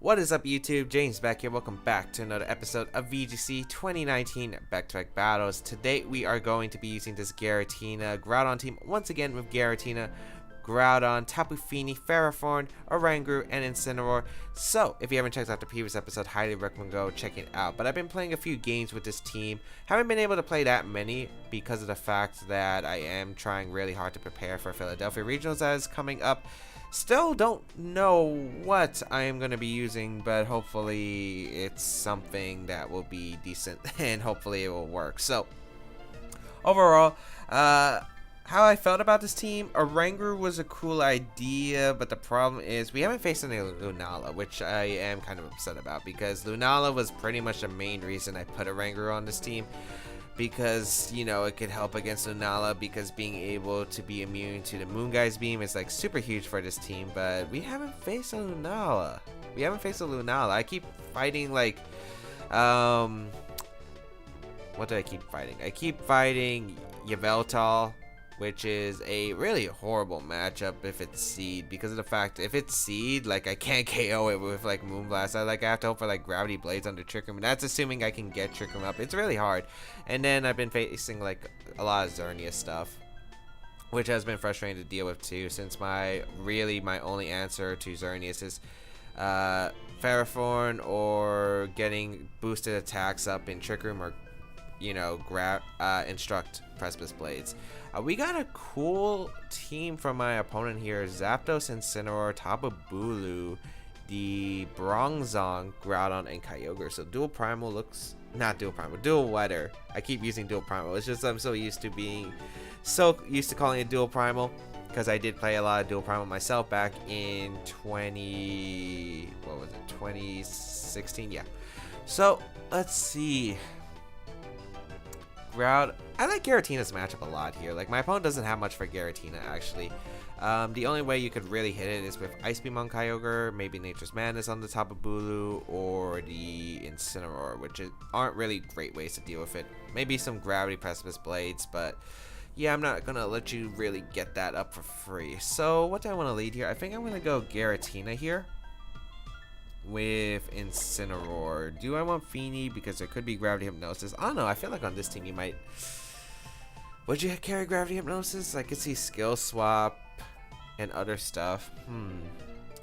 What is up, YouTube? James Baek here. Welcome back to another episode of VGC 2019 Baek Battles. Today we are going to be using this Giratina Groudon team once again with Giratina, Groudon, Tapu Fini, Ferrothorn, Oranguru, and Incineroar. So, if you haven't checked out the previous episode, highly recommend go check it out. But I've been playing a few games with this team. Haven't been able to play that many because of the fact that I am trying really hard to prepare for Philadelphia Regionals that is coming up. Still don't know what I am going to be using, but hopefully it's something that will be decent and hopefully it will work. So, overall, how I felt about this team, Oranguru was a cool idea, but the problem is we haven't faced any Lunala, which I am kind of upset about because Lunala was pretty much the main reason I put Oranguru on this team. Because, you know, it could help against Lunala, because being able to be immune to the Moon Guy's beam is like super huge for this team. But we haven't faced a Lunala. I keep fighting like, what do I keep fighting? I keep fighting Yveltal, which is a really horrible matchup if it's Seed, because of the fact if it's Seed, like I can't KO it with like Moonblast. I have to hope for like Gravity Blades under Trick Room, and that's assuming I can get Trick Room up. It's really hard. And then I've been facing like a lot of Xerneas stuff, which has been frustrating to deal with too, since my only answer to Xerneas is Ferrothorn or getting boosted attacks up in Trick Room, or you know, instruct Precipice Blades. We got a cool team from my opponent here: Zapdos, Incineroar, Tapu Bulu, the Bronzong, Groudon, and Kyogre. So dual primal looks, not dual primal, dual weather. I keep using dual primal. It's just I'm so used to calling it dual primal, because I did play a lot of dual primal myself back in 2016, yeah. So let's see. I like Giratina's matchup a lot here. Like, my opponent doesn't have much for Giratina, actually. The only way you could really hit it is with Ice Beam on Kyogre, maybe Nature's Madness on the top of Bulu, or the Incineroar, which aren't really great ways to deal with it. Maybe some Gravity Precipice Blades, but yeah, I'm not gonna let you really get that up for free. So, what do I want to lead here? I think I'm gonna go Giratina here with Incineroar. Do I want Fini? Because there could be Gravity Hypnosis. I don't know. I feel like on this team you might... Would you carry Gravity Hypnosis? I could see Skill Swap and other stuff.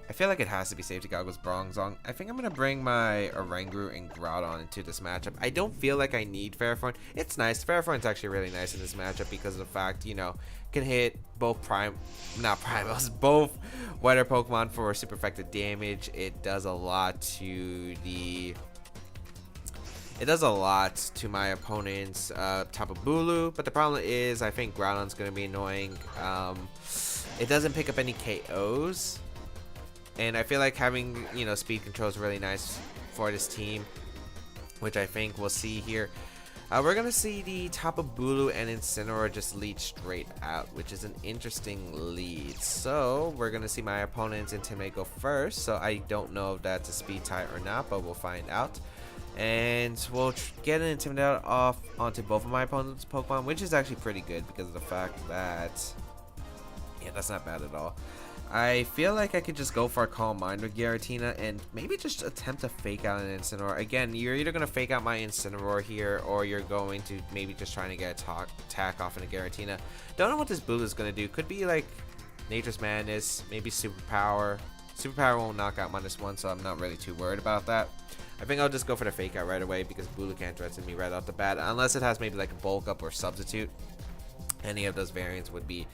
I feel like it has to be Safety Goggles Bronzong. I think I'm going to bring my Oranguru and Groudon into this matchup. I don't feel like I need Ferrothorn. It's nice. Ferrothorn's actually really nice in this matchup because of the fact, you know, can hit both both weather Pokemon for super effective damage. It does a lot to my opponent's Tapu Bulu, but the problem is I think Groudon's going to be annoying. It doesn't pick up any KOs, and I feel like having, you know, speed control is really nice for this team, which I think we'll see here. We're going to see the Tapu Bulu and Incineroar just lead straight out, which is an interesting lead. So we're going to see my opponent's Intimidate go first, so I don't know if that's a speed tie or not, but we'll find out. And we'll get an Intimidate off onto both of my opponent's Pokemon, which is actually pretty good because of the fact that, yeah, that's not bad at all. I feel like I could just go for a Calm Mind with Giratina and maybe just attempt to fake out an Incineroar. Again, you're either going to fake out my Incineroar here, or you're going to maybe just trying to get a attack off in a Giratina. Don't know what this Bulu is going to do. Could be like Nature's Madness, maybe Superpower. Superpower won't knock out -1, so I'm not really too worried about that. I think I'll just go for the fake out right away because Bulu can't threaten me right off the bat, unless it has maybe like a Bulk Up or Substitute. Any of those variants would be...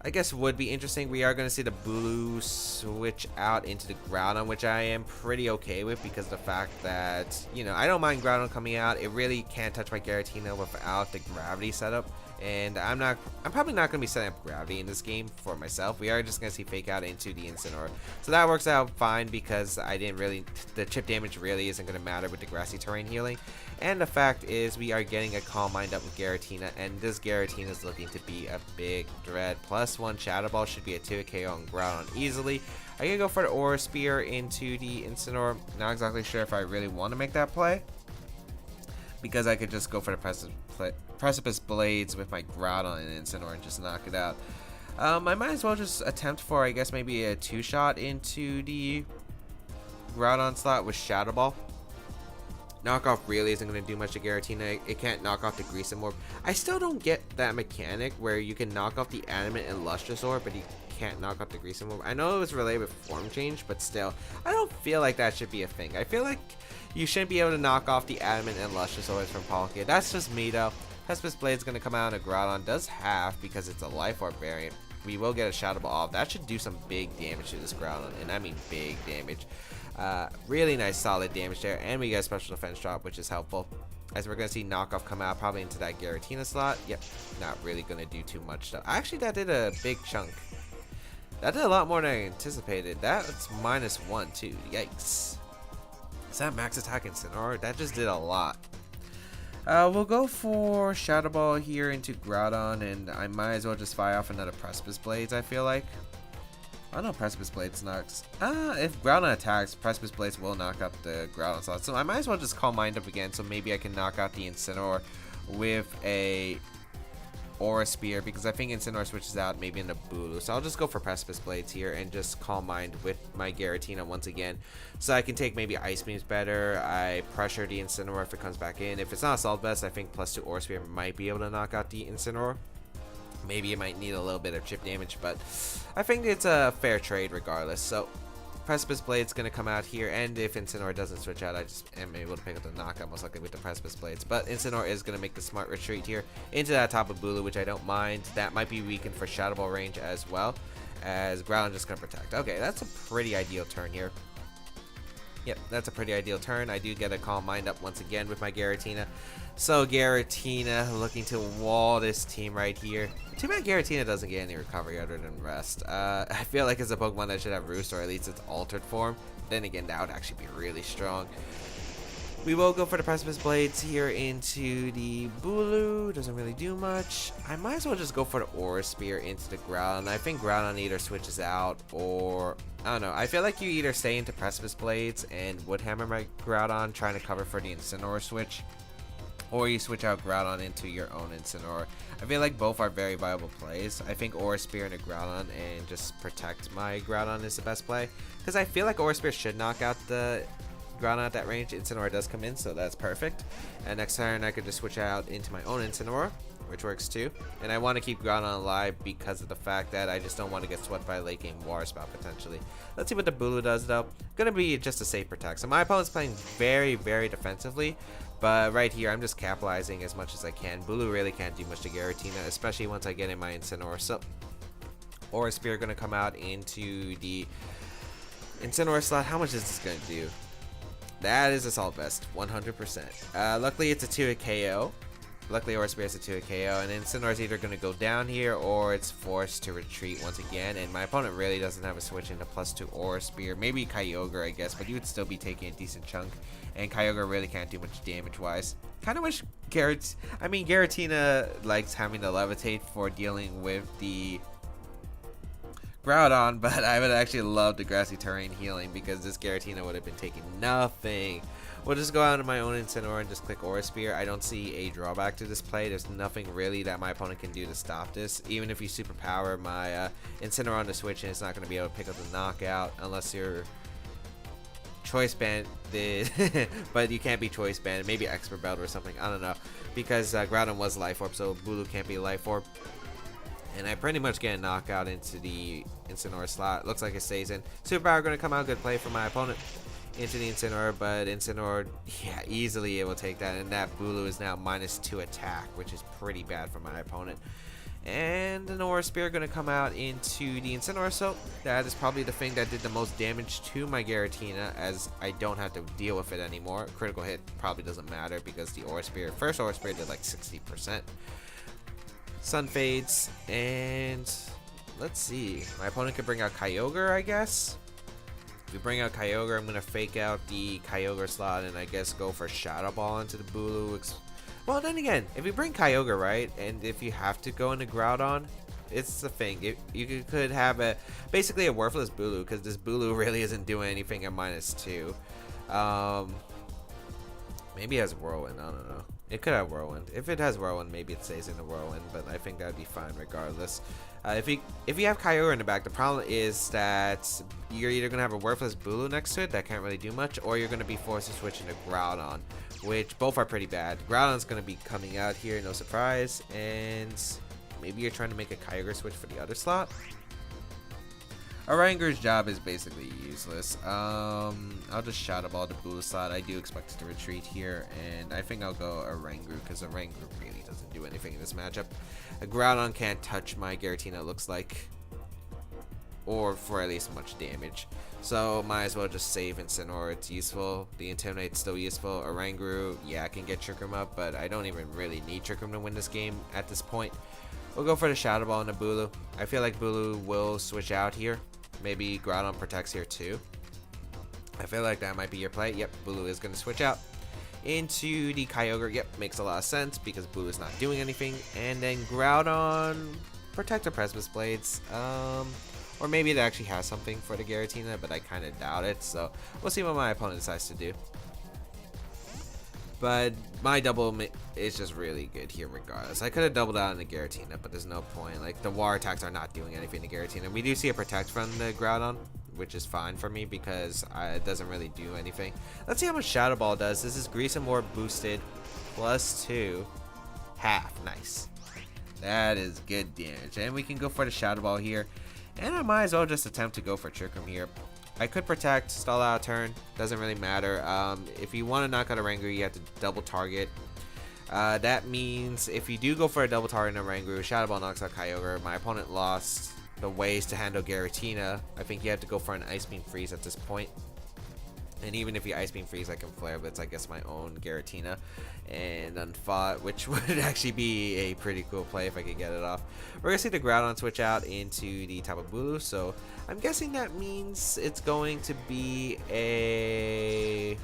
I guess would be interesting. We are going to see the Bulu switch out into the Groudon, which I am pretty okay with because of the fact that, you know, I don't mind Groudon coming out. It really can't touch my Giratina without the Gravity setup, and I'm probably not going to be setting up Gravity in this game for myself. We are just going to see fake out into the Incineroar, so that works out fine because the chip damage really isn't going to matter with the grassy terrain healing. And the fact is we are getting a Calm Mind up with Giratina, and this Giratina is looking to be a big threat. +1 Shadow Ball should be a 2 KO on Groudon easily. I can go for the Aura Spear into the Incineroar. Not exactly sure if I really want to make that play, because I could just go for the Precipice Blades with my Groudon and Incineroar and just knock it out. I might as well just attempt for, I guess, maybe a 2-shot into the Groudon slot with Shadow Ball. Knockoff really isn't going to do much to Giratina. It can't knock off the Greasing Orb. I still don't get that mechanic where you can knock off the Animate and Lustrous Orb, but you can't knock off the Greasing Orb. I know it was related with Form Change, but still, I don't feel like that should be a thing. I feel like you shouldn't be able to knock off the Adamant and Lustrous Orbs from Palkia. That's just me though. Precipice Blade's going to come out and a Groudon does half because it's a Life Orb variant. We will get a Shadow Ball off. That should do some big damage to this Groudon, and I mean big damage. Really nice solid damage there, and we get a special defense drop, which is helpful. As we're going to see knockoff come out probably into that Giratina slot. Yep, not really going to do too much though. Actually, that did a big chunk. That did a lot more than I anticipated. That's -1 too. Yikes. Is that max attack Incineroar? That just did a lot. We'll go for Shadow Ball here into Groudon, and I might as well just fire off another Precipice Blades, I feel like. Oh no, Precipice Blades knocks. If Groudon attacks, Precipice Blades will knock up the Groudon slot. So I might as well just call Mind Up again, so maybe I can knock out the Incineroar with a Aura Spear, because I think Incineroar switches out maybe into Bulu. So I'll just go for Precipice Blades here and just Calm Mind with my Giratina once again. So I can take maybe Ice Beams better. I pressure the Incineroar if it comes back in. If it's not Assault Vest, I think +2 Aura Spear might be able to knock out the Incineroar. Maybe it might need a little bit of chip damage, but I think it's a fair trade regardless. So Precipice Blade's going to come out here, and if Incineroar doesn't switch out, I just am able to pick up the knockout most likely with the Precipice Blades. But Incineroar is going to make the smart retreat here into that top of Bulu, which I don't mind. That might be weakened for Shadow Ball range as well, as Groudon just going to protect. Okay, that's a pretty ideal turn here. Yep, that's a pretty ideal turn. I do get a Calm Mind up once again with my Giratina. So Giratina looking to wall this team right here. Too bad Giratina doesn't get any recovery other than rest. I feel like it's a Pokemon that should have Roost, or at least its altered form. Then again, that would actually be really strong. We will go for the Precipice Blades here into the Bulu. Doesn't really do much. I might as well just go for the Aura Spear into the Groudon. I think Groudon either switches out, or I don't know. I feel like you either stay into Precipice Blades and Wood Hammer my Groudon, trying to cover for the Incineroar switch, or you switch out Groudon into your own Incineroar. I feel like both are very viable plays. I think Aura Spear into Groudon and just protect my Groudon is the best play, because I feel like Aura Spear should knock out the Groudon at that range. Incineroar does come in, so that's perfect. And next turn I could just switch out into my own Incineroar, which works too. And I want to keep Groudon alive because of the fact that I just don't want to get swept by late game Water Spout potentially. Let's see what the Bulu does though. Gonna be just a safe protect. So my opponent's playing very, very defensively, but right here I'm just capitalizing as much as I can. Bulu really can't do much to Giratina, especially once I get in my Incineroar. So Aura Spear gonna come out into the Incineroar slot. How much is this gonna do? That is Assault Vest, 100%. Luckily it's a 2-hit KO. Luckily Aura Spear is a 2-hit KO, and Incineroar is either going to go down here or it's forced to retreat once again. And my opponent really doesn't have a switch into +2 Aura Spear. Maybe Kyogre, I guess, but you would still be taking a decent chunk. And Kyogre really can't do much damage-wise. Kind of wish Giratina likes having to levitate for dealing with the Groudon, but I would actually love the Grassy Terrain healing, because this Giratina would have been taking nothing. We'll just go out of my own Incineroar and just click Aura Spear. I don't see a drawback to this play. There's nothing really that my opponent can do to stop this. Even if you superpower my Incineroar on the switch, and it's not going to be able to pick up the knockout unless you're Choice Band did. But you can't be Choice Band. Maybe Expert Belt or something. I don't know. Because Groudon was Life Orb, so Bulu can't be Life Orb. And I pretty much get a knockout into the Incineroar slot. Looks like it stays in. Superpower going to come out. Good play for my opponent into the Incineroar, but Incineroar, yeah, easily able to take that. And that Bulu is now -2 attack, which is pretty bad for my opponent. And an Aura Spear going to come out into the Incineroar, so that is probably the thing that did the most damage to my Giratina, as I don't have to deal with it anymore. Critical hit probably doesn't matter because the Aura Spear, first Aura Spear did like 60%. Sun fades, and let's see. My opponent could bring out Kyogre, I guess. If we bring out Kyogre, I'm going to fake out the Kyogre slot and I guess go for Shadow Ball into the Bulu. Well, then again, if you bring Kyogre, right, and if you have to go into Groudon, it's the thing. You could have basically a worthless Bulu, because this Bulu really isn't doing anything at -2. Maybe it has Whirlwind, I don't know. It could have Whirlwind. If it has Whirlwind, maybe it stays in the Whirlwind, but I think that'd be fine regardless. If you have Kyogre in the back, the problem is that you're either gonna have a worthless Bulu next to it that can't really do much, or you're gonna be forced to switch into Groudon, which both are pretty bad. Groudon's gonna be coming out here, no surprise, and maybe you're trying to make a Kyogre switch for the other slot. Orangu's job is basically useless. I'll just Shadow Ball the Bulu slot. I do expect it to retreat here, and I think I'll go Orangu because Orangu really doesn't do anything in this matchup. A Groudon can't touch my Giratina, it looks like, or for at least much damage. So might as well just save Incineroar. It's useful. The Intimidate's still useful. Orangu, yeah, I can get Trick Room up, but I don't even really need Trick Room to win this game at this point. We'll go for the Shadow Ball and the Bulu. I feel like Bulu will switch out here. Maybe Groudon protects here too. I feel like that might be your play. Yep, Bulu is going to switch out into the Kyogre. Yep, makes a lot of sense because Bulu is not doing anything. And then Groudon, Protector Precipice Blades. Or maybe it actually has something for the Giratina, but I kind of doubt it. So we'll see what my opponent decides to do. But my double is just really good here regardless. I could have doubled out on the Giratina, but there's no point. Like, the War attacks are not doing anything to Giratina. We do see a Protect from the Groudon, which is fine for me because it doesn't really do anything. Let's see how much Shadow Ball does. This is Grease and More boosted. +2. Half. Nice. That is good damage. And we can go for the Shadow Ball here. And I might as well just attempt to go for Trick Room here. I could protect, stall out a turn, doesn't really matter. If you want to knock out a Orangu, you have to double target. That means if you do go for a double target on Orangu, Shadow Ball knocks out Kyogre. My opponent lost the ways to handle Giratina. I think you have to go for an Ice Beam Freeze at this point. And even if you Ice Beam Freeze, I can Flare Blitz, I guess, my own Giratina and Unfought, which would actually be a pretty cool play if I could get it off. We're going to see the Groudon switch out into the Tapu Bulu, so I'm guessing that means it's going to be a...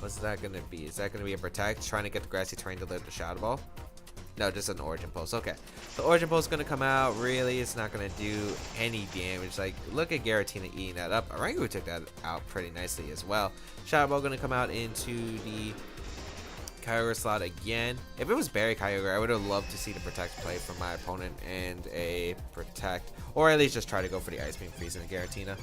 What's that going to be? Is that going to be a Protect, trying to get the Grassy Terrain to live the Shadow Ball? No, just an Origin Pulse. Okay. The Origin Pulse is going to come out. Really, it's not going to do any damage. Like, look at Giratina eating that up. Orangu took that out pretty nicely as well. Shadow Ball going to come out into the Kyogre slot again. If it was Berry Kyogre, I would have loved to see the Protect play from my opponent and a Protect. Or at least just try to go for the Ice Beam Freeze in the Giratina.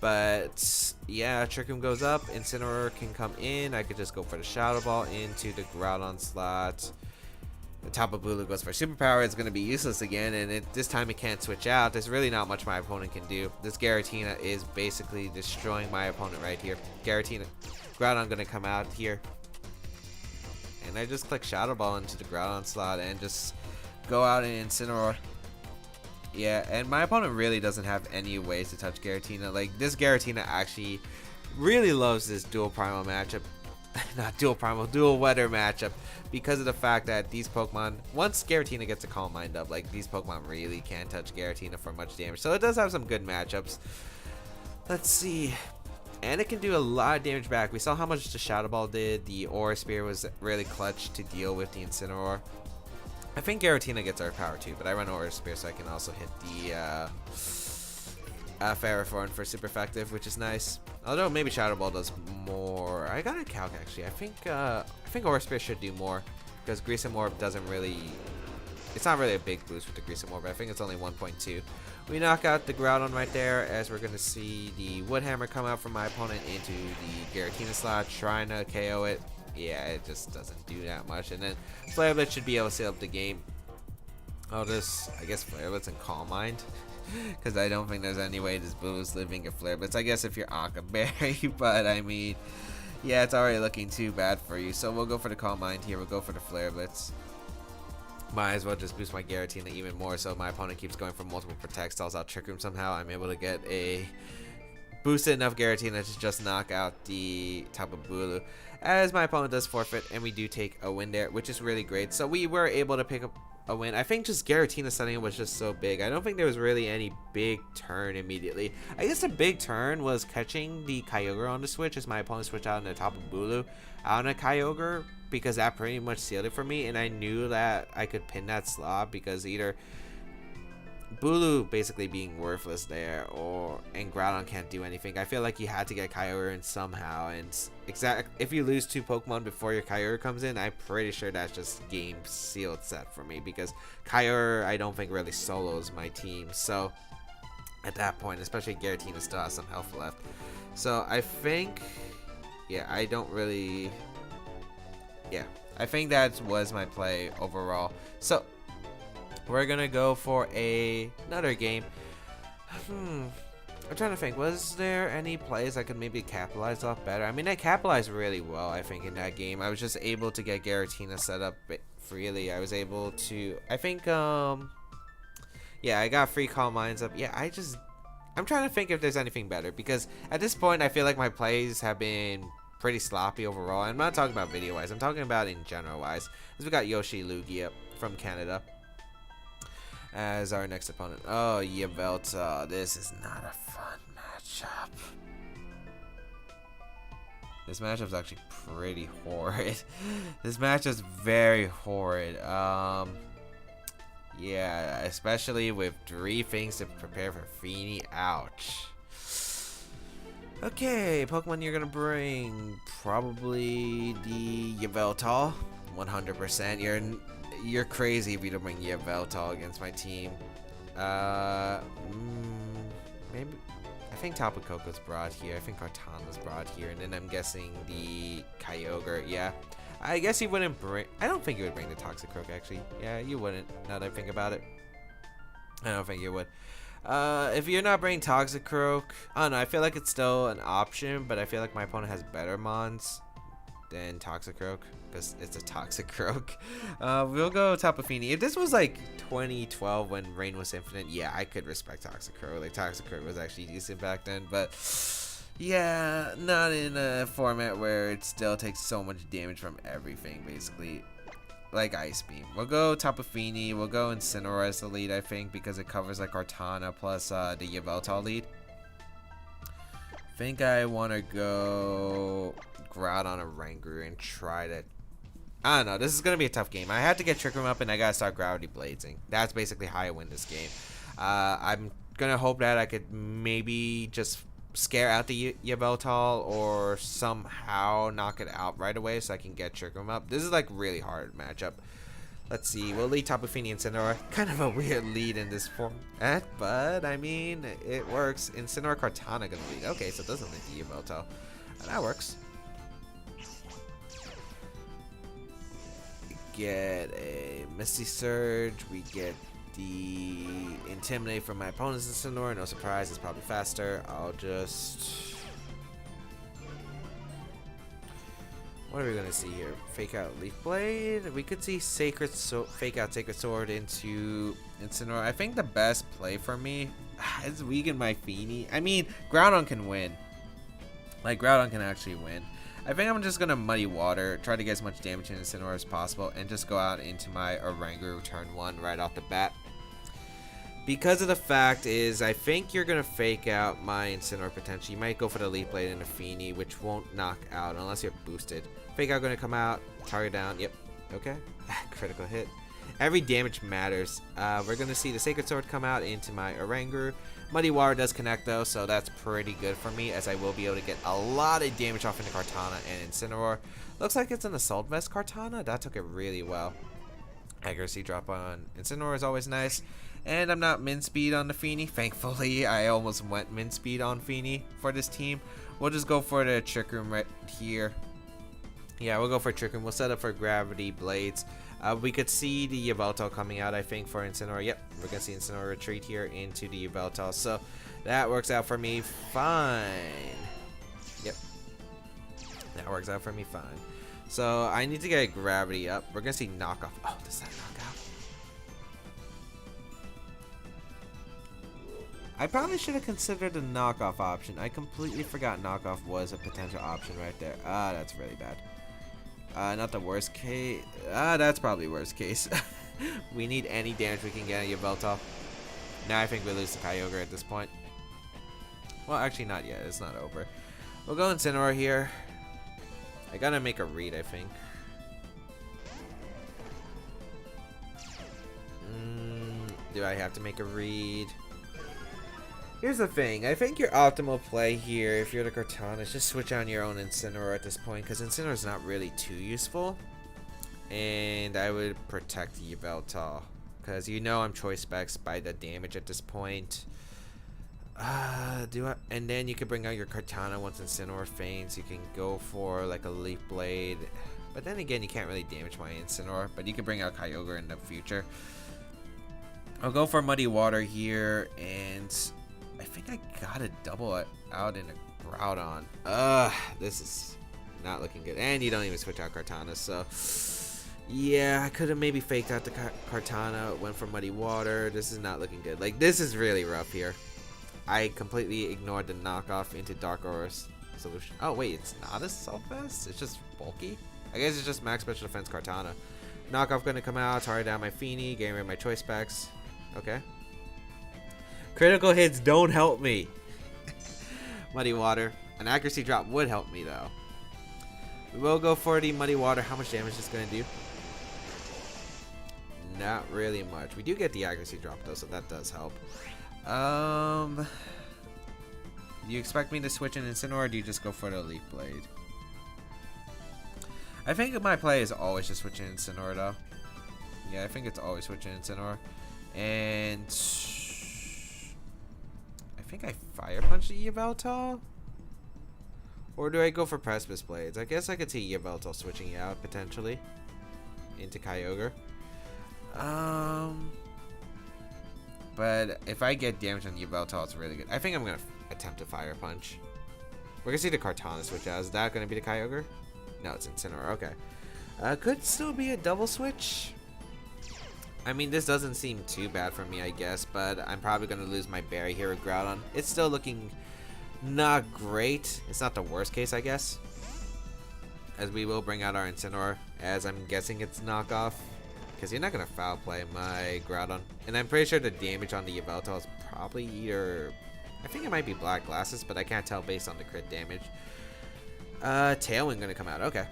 But, yeah, Trick Room goes up. Incineroar can come in. I could just go for the Shadow Ball into the Groudon slot. The Tapu Bulu goes for Superpower. It's going to be useless again, and this time it can't switch out. There's really not much my opponent can do. This Giratina is basically destroying my opponent right here. Giratina, Groudon going to come out here. And I just click Shadow Ball into the Groudon slot and just go out and Incineroar. Yeah, and my opponent really doesn't have any ways to touch Giratina. Like, this Giratina actually really loves this dual primal matchup. Not dual primal, dual weather matchup, because of the fact that these Pokemon, once Giratina gets a Calm Mind up, like, these Pokemon really can't touch Giratina for much damage. So it does have some good matchups. Let's see. And it can do a lot of damage back. We saw how much the Shadow Ball did. The Aura Spear was really clutch to deal with the Incineroar. I think Giratina gets Earth Power too, but I run Aura Spear so I can also hit the Ferrothorn for super effective, which is nice. Although maybe Shadow Ball does more. I got a calc actually. I think Aura Spear should do more because Grease and Morb doesn't really. It's not really a big boost with the Grease and Morb. I think it's only 1.2. We knock out the Groudon right there as we're gonna see the Wood Hammer come out from my opponent into the Giratina slot, trying to KO it. Yeah, it just doesn't do that much. And then Flare Blitz should be able to seal up the game. I'll just, I guess, Flare Blitz and Calm Mind. Because I don't think there's any way this Bulu's living a Flare Blitz. I guess if you're Aqua Berry, but I mean, yeah, it's already looking too bad for you. So we'll go for the Calm Mind here. We'll go for the Flare Blitz. Might as well just boost my Giratina even more so my opponent keeps going for multiple Protect stalls. I'll Trick Room somehow. I'm able to get a boosted enough Giratina to just knock out the Tapu Bulu. As my opponent does forfeit, and we do take a win there, which is really great. So we were able to pick up a win. I think just Giratina setting it was just so big. I don't think there was really any big turn immediately. I guess the big turn was catching the Kyogre on the switch as my opponent switched out on the Tapu Bulu on a Kyogre, because that pretty much sealed it for me, and I knew that I could pin that slot because either Bulu basically being worthless there, and Groudon can't do anything. I feel like you had to get Kyogre in somehow, and if you lose 2 Pokemon before your Kyogre comes in, I'm pretty sure that's just game sealed set for me, because Kyogre I don't think really solos my team. So at that point, especially Giratina still has some health left. So I think, yeah, I think that was my play overall. So we're gonna go for another game. I'm trying to think, was there any plays I could maybe capitalize off better? I mean, I capitalized really well, I think, in that game. I was just able to get Giratina set up freely. I was able to, I think, yeah, I got free Calm Minds up. Yeah, I'm trying to think if there's anything better, because at this point, I feel like my plays have been pretty sloppy overall. I'm not talking about video-wise. I'm talking about in general-wise. Because we got Yoshi Lugia from Canada as our next opponent. Oh, Yveltal. This is not a fun matchup. This matchup's actually pretty horrid. This matchup's very horrid. Yeah, especially with 3 things to prepare for Feeny. Ouch. Okay, Pokemon you're gonna bring, probably the Yveltal. 100%. You're crazy if you don't bring Yveltal against my team. Maybe, I think Tapu Koko's brought here. I think Kartana's brought here, and then I'm guessing the Kyogre. Yeah, I guess he wouldn't bring. I don't think he would bring the Toxicroak, actually. Yeah, you wouldn't. Now that I think about it, I don't think you would. If you're not bringing Toxicroak, I don't know. I feel like it's still an option, but I feel like my opponent has better Mons than Toxicroak, because it's a Toxicroak. We'll go Tapu Fini. If this was like 2012 when Rain was infinite, yeah, I could respect Toxicroak. Like, Toxicroak was actually decent back then, but yeah, not in a format where it still takes so much damage from everything, basically. Like Ice Beam. We'll go Tapu Fini. We'll go Incineroar as the lead, I think, because it covers like Kartana plus the Yveltal lead. I think I want to go Groudon or Rangoon and try to, I don't know, this is going to be a tough game. I had to get Trick Room up and I got to start Gravity Blazing. That's basically how I win this game. I'm going to hope that I could maybe just scare out the Yveltal or somehow knock it out right away so I can get Trick Room up. This is like really hard matchup. Let's see, we'll lead Tapu Fini and Incineroar. Kind of a weird lead in this format, but I mean, it works. Incineroar Kartana gonna lead. Okay, so it doesn't lead the Yveltal. That works. Get a Misty Surge. We get the Intimidate from my opponent's Incineroar. No surprise, it's probably faster. I'll just... What are we gonna see here? Fake out Leaf Blade. We could see fake out Sacred Sword into Incineroar. I think the best play for me is weaken my Fini. I mean, Groudon can win. Like, Groudon can actually win. I think I'm just gonna Muddy Water, try to get as much damage in Incineroar as possible, and just go out into my Oranguru turn 1 right off the bat. Because of the fact is, I think you're gonna fake out my Incineroar potentially. You might go for the Leaf Blade and a Fini, which won't knock out unless you're boosted. Fake out gonna come out, target down. Yep. Okay. Critical hit. Every damage matters. We're gonna see the Sacred Sword come out into my Oranguru. Muddy Water does connect though, so that's pretty good for me, as I will be able to get a lot of damage off into Kartana and Incineroar. Looks like it's an Assault Vest Kartana. That took it really well. Accuracy drop on Incineroar is always nice. And I'm not min speed on the Fini. Thankfully, I almost went min speed on Fini for this team. We'll just go for the Trick Room right here. Yeah, we'll go for Trick Room. We'll set up for Gravity Blades. We could see the Yveltal coming out, I think, for Incineroar. Yep, we're going to see Incineroar retreat here into the Yveltal. So that works out for me fine. Yep. That works out for me fine. So I need to get Gravity up. We're going to see Knockoff. Oh, does that knock out? I probably should have considered the knockoff option. I completely forgot knockoff was a potential option right there. Ah, that's really bad. Not the worst case. That's probably worst case. We need any damage we can get on Yveltal. Now I think we lose to Kyogre at this point. Well, actually not yet. It's not over. We'll go Incineroar here. I gotta make a read, I think. Do I have to make a read? Here's the thing. I think your optimal play here, if you're the Cortana, is just switch on your own Incineroar at this point, because Incineroar is not really too useful. And I would protect Yveltal, because you know I'm choice specs by the damage at this point. And then you can bring out your Cortana once Incineroar faints. You can go for like a Leaf Blade. But then again, you can't really damage my Incineroar, but you can bring out Kyogre in the future. I'll go for Muddy Water here, and I think I got a double it out in a Groudon. This is not looking good. And you don't even switch out Cortana, so yeah, I could have maybe faked out the Cortana, went for Muddy Water. This is not looking good. Like, this is really rough here. I completely ignored the knockoff into Dark Aura's solution. Oh wait, it's not a Self-Vest? It's just bulky? I guess it's just max special defense Cortana. Knockoff gonna come out, target down my Feeny, getting rid of my choice specs. Okay. Critical hits don't help me. Muddy Water. An accuracy drop would help me though. We will go for the Muddy Water. How much damage is this gonna do? Not really much. We do get the accuracy drop though, so that does help. Do you expect me to switch in Incineroar, or do you just go for the Leaf Blade? I think my play is always just switching Incineroar though. Yeah, I think it's always switching Incineroar. And I think I Fire Punch the Yveltal? Or do I go for Precipice Blades? I guess I could see Yveltal switching out potentially into Kyogre. But if I get damage on Yveltal, it's really good. I think I'm going to attempt a Fire Punch. We're going to see the Cortana switch out. Is that going to be the Kyogre? No, it's Incineroar. Okay. Could still be a double switch. I mean, this doesn't seem too bad for me, I guess. But I'm probably going to lose my Berry here with Groudon. It's still looking not great. It's not the worst case, I guess. As we will bring out our Incineroar. As I'm guessing it's knockoff. Because you're not going to foul play my Groudon. And I'm pretty sure the damage on the Yveltal is probably either... I think it might be Black Glasses, but I can't tell based on the crit damage. Tailwind going to come out. Okay.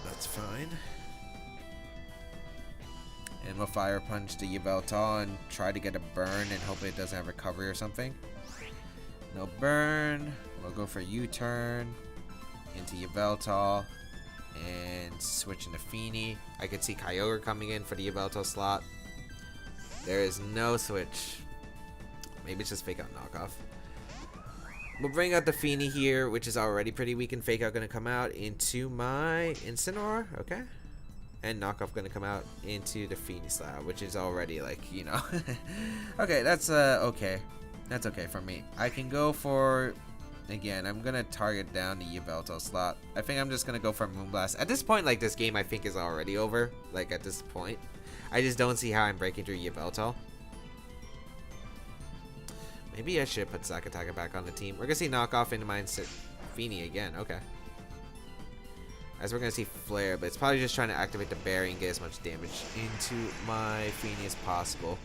That's fine. And we'll Fire Punch the Yveltal and try to get a burn and hopefully it doesn't have recovery or something. No burn. We'll go for U-turn into Yveltal. And switch into Feeny. I could see Kyogre coming in for the Yveltal slot. There is no switch. Maybe it's just Fake Out knockoff. We'll bring out the Feeny here, which is already pretty weak, and Fake Out going to come out into my Incineroar. Okay. And knockoff going to come out into the Feeny slot, which is already like, you know. Okay, that's okay. That's okay for me. I can go for... Again, I'm going to target down the Yveltal slot. I think I'm just going to go for Moonblast. At this point, like, this game I think is already over. Like, at this point. I just don't see how I'm breaking through Yveltal. Maybe I should put Sakataka back on the team. We're going to see knockoff into my Feeny again. Okay. As we're going to see Flare, but it's probably just trying to activate the Berry and get as much damage into my Feeny as possible.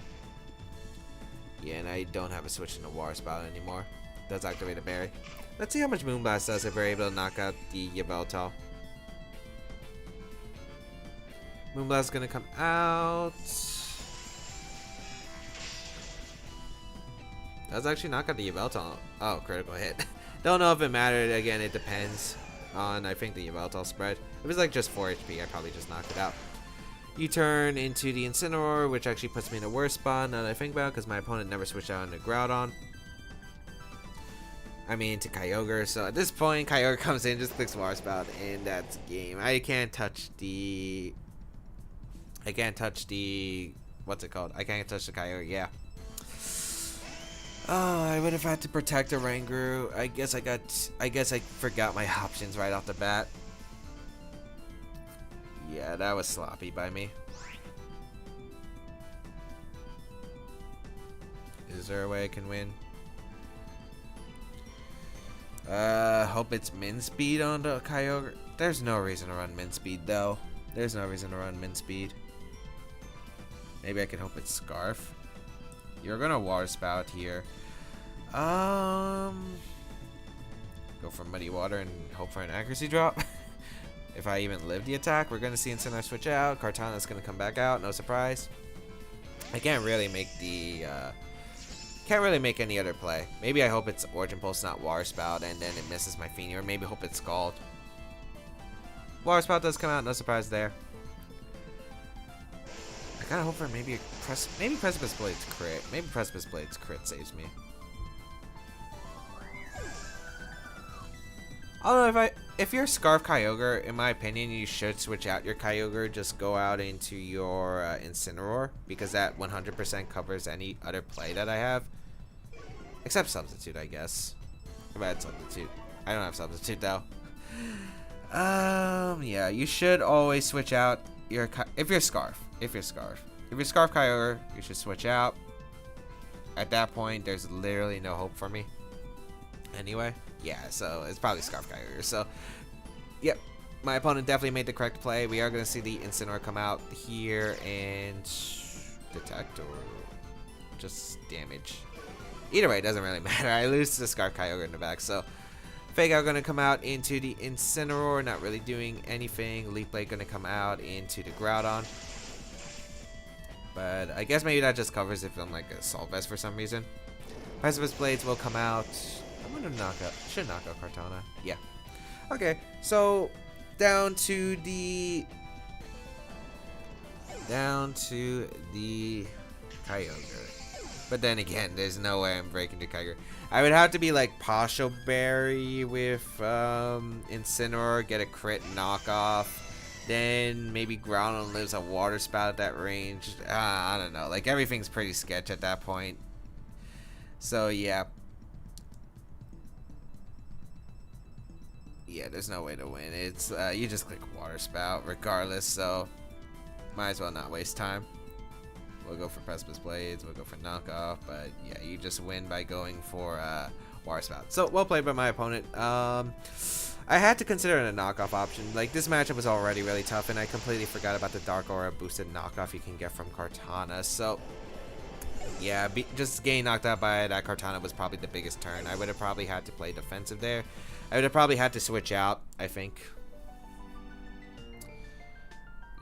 Yeah, and I don't have a switch in the Water Spout anymore. Does activate a Berry. Let's see how much Moonblast does if we're able to knock out the Yveltal. Moonblast is going to come out. Does actually knock out the Yveltal. Oh, critical hit. Don't know if it mattered. Again, it depends on, I think, the Yveltal spread. If it was like just 4 HP, I probably just knocked it out. U-turn into the Incineroar, which actually puts me in a worse spot now that I think about it, because my opponent never switched out into Groudon. I mean, to Kyogre. So at this point, Kyogre comes in, just clicks Water Spout, and that's game. I can't touch the... What's it called? I can't touch the Kyogre, yeah. Oh, I would have had to protect a Ranguru. I guess I forgot my options right off the bat. Yeah, that was sloppy by me. Is there a way I can win? Hope it's min speed on the Kyogre. There's no reason to run min speed though. There's no reason to run min speed. Maybe I can hope it's Scarf. You're gonna Water Spout here. Go for Muddy Water and hope for an accuracy drop. If I even live the attack, we're gonna see Incineroar switch out. Cortana's gonna come back out, no surprise. I can't really make the can't really make any other play. Maybe I hope it's Origin Pulse, not Water Spout, and then it misses my Feeny, or maybe hope it's Scald. Water Spout does come out, no surprise there. I kinda hope for maybe Precipice Blade's crit. Maybe Precipice Blade's crit saves me. Although if you're Scarf Kyogre, in my opinion, you should switch out your Kyogre. Just go out into your Incineroar, because that 100% covers any other play that I have. Except Substitute, I guess. If I had Substitute. I don't have Substitute, though. Yeah, you should always switch out your... If you're Scarf. If you're Scarf Kyogre, you should switch out. At that point, there's literally no hope for me. Anyway. Yeah, so it's probably Scarf Kyogre. So, yep. My opponent definitely made the correct play. We are going to see the Incineroar come out here and detect or just damage. Either way, it doesn't really matter. I lose to the Scarf Kyogre in the back. So, Fake Out going to come out into the Incineroar, not really doing anything. Leaf Blade going to come out into the Groudon. But I guess maybe that just covers if I'm like a Assault Vest for some reason. Precipice Blades will come out. I'm going to should knock out Kartana. Yeah. Okay, so down to the Kyogre. But then again, there's no way I'm breaking the Kyogre. I would have to be like Posho Berry with Incineroar, get a crit knockoff. Then maybe Groudon lives a Water Spout at that range. I don't know. Like everything's pretty sketch at that point. So yeah. Yeah, there's no way to win. It's you just click Water Spout regardless, so might as well not waste time. We'll go for Precipice Blades, we'll go for knockoff, but yeah, you just win by going for Water Spout. So well played by my opponent. I had to consider a knockoff option. Like this matchup was already really tough, and I completely forgot about the Dark Aura boosted knockoff you can get from Kartana. So yeah, just getting knocked out by that Kartana was probably the biggest turn. I would have probably had to play defensive there. I would have probably had to switch out, I think.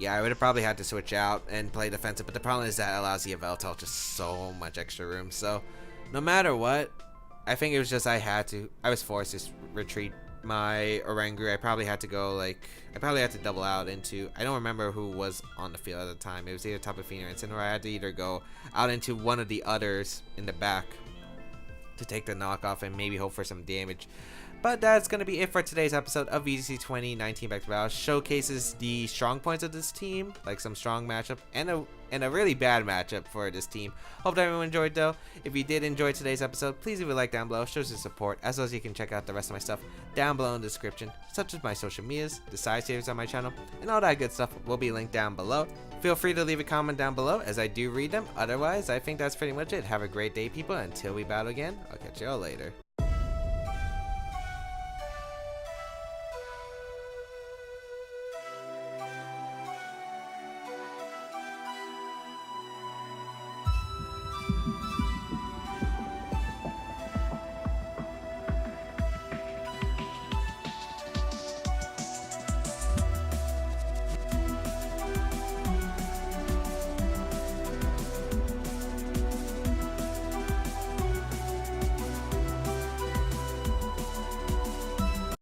Yeah, I would have probably had to switch out and play defensive, but the problem is that allows the Yveltal just so much extra room. So, no matter what, I think it was just I was forced to retreat my Oranguru. I probably had to go, I probably had to double out into, I don't remember who was on the field at the time. It was either Tapu Fini or Incineroar. I had to either go out into one of the others in the back to take the knockoff and maybe hope for some damage. But that's going to be it for today's episode of VGC 2019 Back to Battle. Showcases the strong points of this team, like some strong matchup, and a really bad matchup for this team. Hope that everyone enjoyed though. If you did enjoy today's episode, please leave a like down below. Shows your support, as well as you can check out the rest of my stuff down below in the description, such as my social medias, the side series on my channel, and all that good stuff will be linked down below. Feel free to leave a comment down below, as I do read them. Otherwise, I think that's pretty much it. Have a great day, people. Until we battle again, I'll catch you all later.